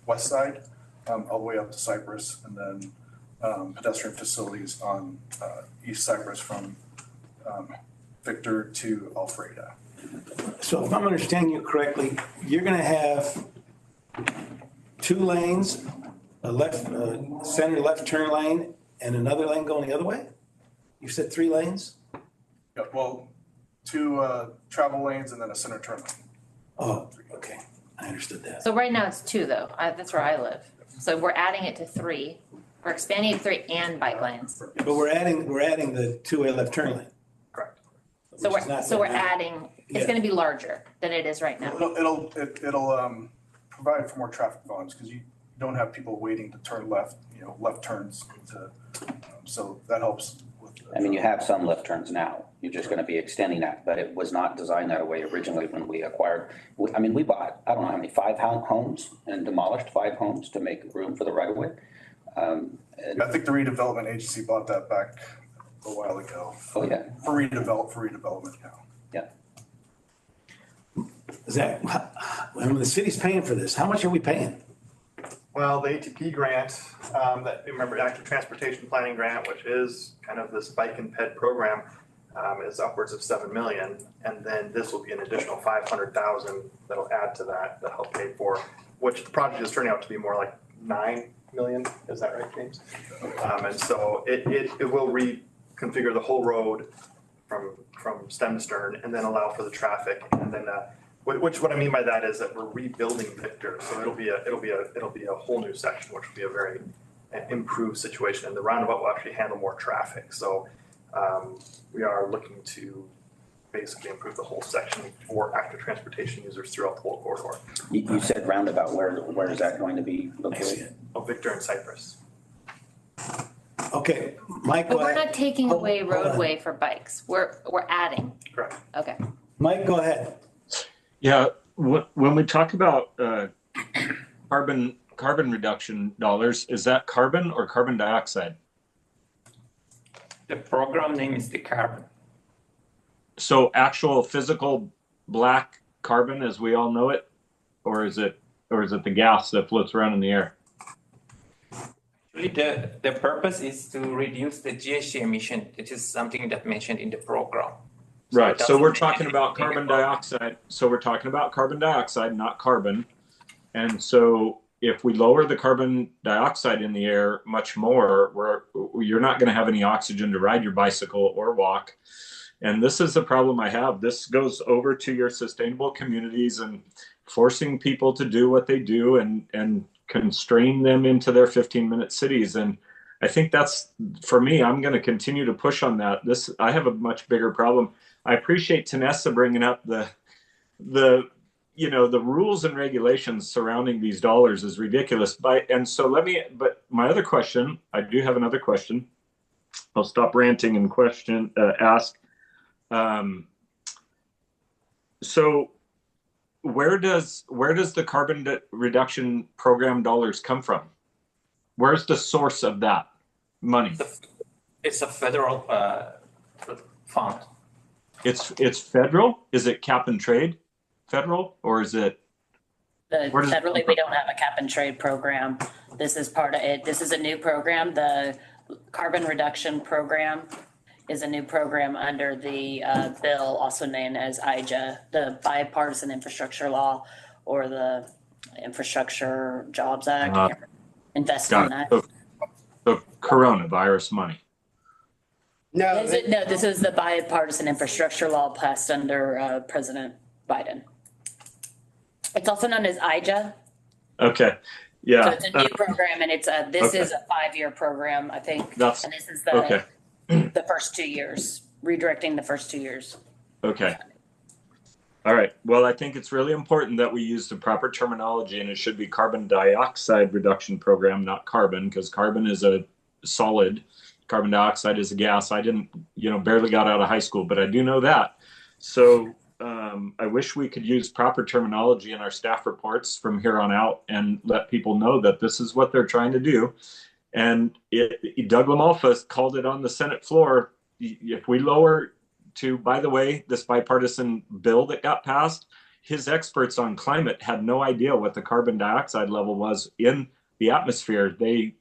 west side, all the way up to Cypress, and then pedestrian facilities on East Cypress from Victor to Alfreda. So if I'm understanding you correctly, you're gonna have 2 lanes, a center left turn lane, and another lane going the other way? You said 3 lanes? Yeah, well, 2 travel lanes and then a center turn lane. Oh, okay, I understood that. So right now it's 2 though. That's where I live. So we're adding it to 3. We're expanding it to 3 and bike lanes. But we're adding the 2-way left turn lane. Correct. So which is not we're that bad. adding, it's Yeah. gonna be larger than it is right now. It'll provide for more traffic volumes because you don't have people waiting to turn left, left turns so that helps with. I mean, you have some left turns now. You're just going to be extending that, but it was not designed that way originally when we acquired. We bought, I don't know how many, 5 homes and demolished 5 homes to make room for the right of way. I think the redevelopment agency bought that back a while ago. Oh, yeah. For redevelopment, yeah. Yeah. Is that, when the city's paying for this, how much are we paying? Well, the ATP grant, that, remember, Active Transportation Planning Grant, which is kind of this bike and ped program, is upwards of 7 million. And then this will be an additional 500,000 that'll add to that help pay for, which the project is turning out to be more like 9 million. Is that right, James? And so it will reconfigure the whole road from stem to stern and then allow for the traffic. And then, which what I mean by that is that we're rebuilding Victor. So it'll be a whole new section, which will be a very improved situation. And the roundabout will actually handle more traffic. So we are looking to basically improve the whole section for active transportation users throughout the whole corridor. You said roundabout. Where is that going to be located? Oh, Victor and Cypress. Okay, Mike. But we're not taking away hold on. roadway for bikes. We're adding. Correct. Okay. Mike, go ahead. Yeah, when we talk about carbon reduction dollars, is that carbon or carbon dioxide? The program name is the carbon. So actual physical black carbon as we all know it, or is it the gas that floats around in the air? Actually, the purpose is to reduce the GHG emission. It is something that mentioned in the program. Right. So we're talking about carbon dioxide. So we're talking about carbon dioxide, not carbon. And so if we lower the carbon dioxide in the air much more, you're not going to have any oxygen to ride your bicycle or walk. And this is the problem I have. This goes over to your sustainable communities and forcing people to do what they do and constrain them into their 15-minute cities. And I think that's, for me, I'm going to continue to push on that. I have a much bigger problem. I appreciate Tanessa bringing up the the rules and regulations surrounding these dollars is ridiculous. But my other question, I do have another question. I'll stop ranting and ask. So where does the carbon reduction program dollars come from? Where's the source of that money? It's a federal fund. It's federal? Is it cap and trade federal, or is it? Federally, we don't have a cap and trade program. This is part of it. This is a new program. The carbon reduction program is a new program under the bill, also known as IJA, the Bipartisan Infrastructure Law, or the Infrastructure Jobs Act, Investment Act. The coronavirus money. No, This is the Bipartisan Infrastructure Law passed under President Biden. It's also known as IJA. Okay. Yeah. So it's a new program, and it's this is a 5-year program, I think. And this is the first 2 years, redirecting the first 2 years. Okay. All right. Well, I think it's really important that we use the proper terminology, and it should be carbon dioxide reduction program, not carbon, because carbon is a solid. Carbon dioxide is a gas. I didn't, barely got out of high school, but I do know that. So I wish we could use proper terminology in our staff reports from here on out and let people know that this is what they're trying to do. And Doug LaMalfa called it on the Senate floor. If we lower to, by the way, this bipartisan bill that got passed, his experts on climate had no idea what the carbon dioxide level was in the atmosphere. They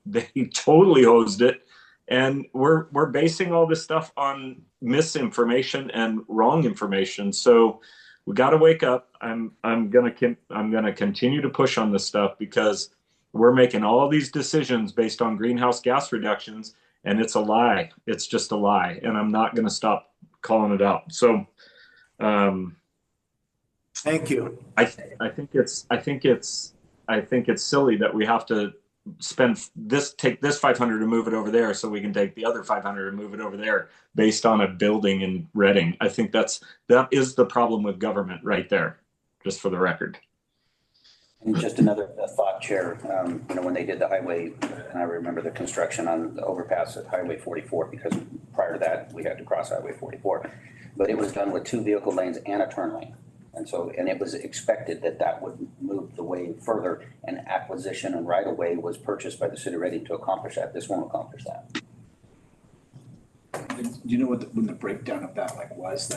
totally hosed it. And we're basing all this stuff on misinformation and wrong information. So we got to wake up. I'm gonna continue to push on this stuff because we're making all these decisions based on greenhouse gas reductions, and it's a lie. It's just a lie, and I'm not gonna stop calling it out. So, thank you. I think it's silly that we have to take this 500 and move it over there so we can take the other 500 and move it over there based on a building in Reading. I think that is the problem with government right there, just for the record. And just another thought, Chair, when they did the highway, and I remember the construction on the overpass at Highway 44, because prior to that we had to cross Highway 44, but it was done with 2 vehicle lanes and a turn lane. And it was expected that would move the way further, and acquisition and right of way was purchased by the city of Reading to accomplish that. This won't accomplish that. Do you know when the breakdown of that was?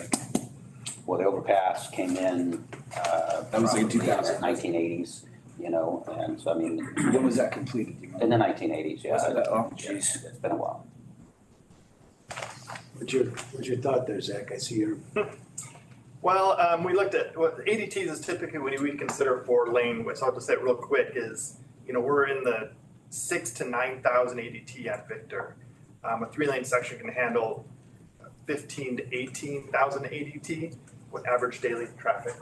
Well, the overpass came in. That was like 2000. 1980s, and so when was that completed? In the 1980s, yeah. Oh, jeez. It's been a while. What's your thought there, Zach? I see you're. Well, we looked at what ADTs is typically when we consider for lane width. So I'll just say it real quick is, we're in the 6,000 to 9,000 ADT at Victor. A 3-lane section can handle 15,000 to 18,000 ADT with average daily traffic.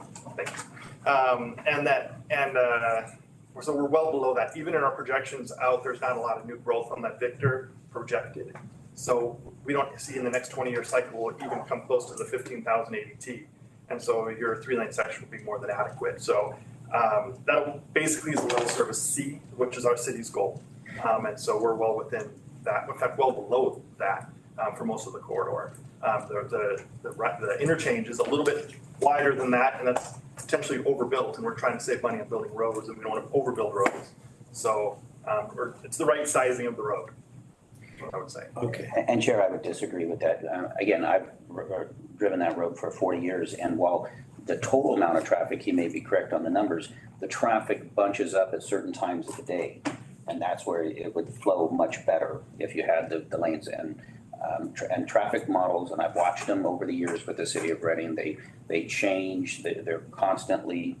So we're well below that. Even in our projections out, there's not a lot of new growth on that Victor projected. So we don't see in the next 20-year cycle will even come close to the 15,000 ADT. And so your 3-lane section will be more than adequate. So that basically is the level service C, which is our city's goal. And so we're well within that, in fact, well below that for most of the corridor. The interchange is a little bit wider than that, and that's potentially overbuilt. And we're trying to save money on building roads, and we don't want to overbuild roads. So it's the right sizing of the road, I would say. Okay. And Chair, I would disagree with that. Again, I've driven that road for 40 years, and while the total amount of traffic, he may be correct on the numbers, the traffic bunches up at certain times of the day, and that's where it would flow much better if you had the lanes and traffic models. And I've watched them over the years with the city of Reading. They change. They're constantly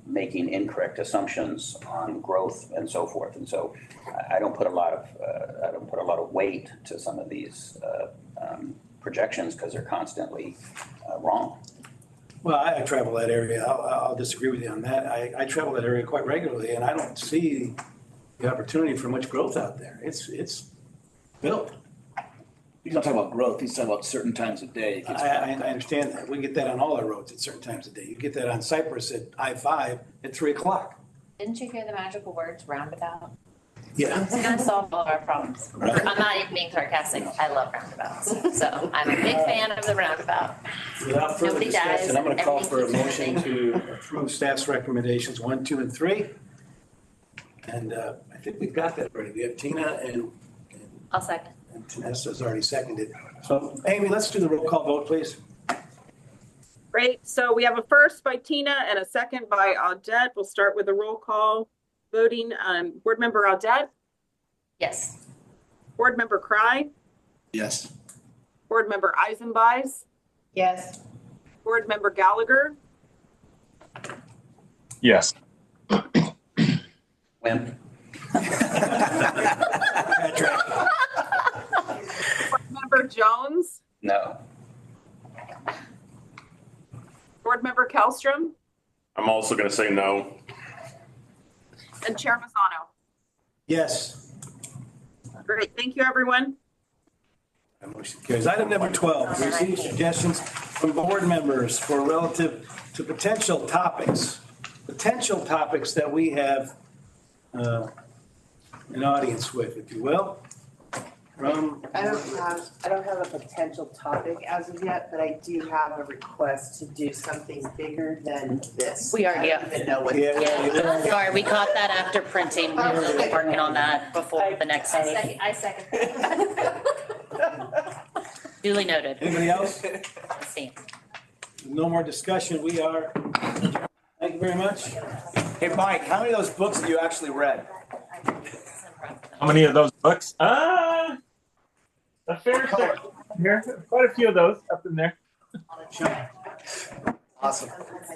making incorrect assumptions on growth and so forth. And so I don't put a lot of weight to some of these projections because they're constantly wrong. Well, I travel that area. I'll disagree with you on that. I travel that area quite regularly, and I don't see the opportunity for much growth out there. It's built. He's not talking about growth, he's talking about certain times of day. It gets- I understand that. We can get that on all our roads at certain times of day. You get that on Cypress at I-5 at 3 o'clock. Didn't you hear the magical words roundabout? Yeah. It's gonna solve all our problems. Right. I'm not even being sarcastic. I love roundabouts. So I'm a big fan of the roundabout. Without further Nobody dies, discussion, I'm going to call for a everything motion keeps to approve staff's recommendations 1, 2, and 3. And I think we've got that already. We have Tina and I'll second. Tanesa's already seconded. So Amy, let's do the roll call vote, please. Great. So we have a first by Tina and a second by Audette. We'll start with the roll call voting. Board Member Audette, Yes. Board Member Cry, Yes. Board Member Eisenbeis, Yes. Board Member Gallagher, Yes. Wimp. Board Member Jones, No. Board Member Kellstrom, I'm also going to say no. and Chair Mazzano. Yes. Great. Thank you, everyone. That motion carries. Item number 12, receive suggestions from board members for relative to potential topics that we have an audience with, if you will. I don't have a potential topic as of yet, but I do have a request to do something bigger than this. We already- I don't even know what. Yeah, sorry, we caught that after printing. We were working on that before the next meeting. I second. Duly noted. Anybody else? Let's see. No more discussion. We are, thank you very much. Hey, Mike, how many of those books have you actually read? How many of those books? A fair share here. Quite a few of those up in there. Awesome.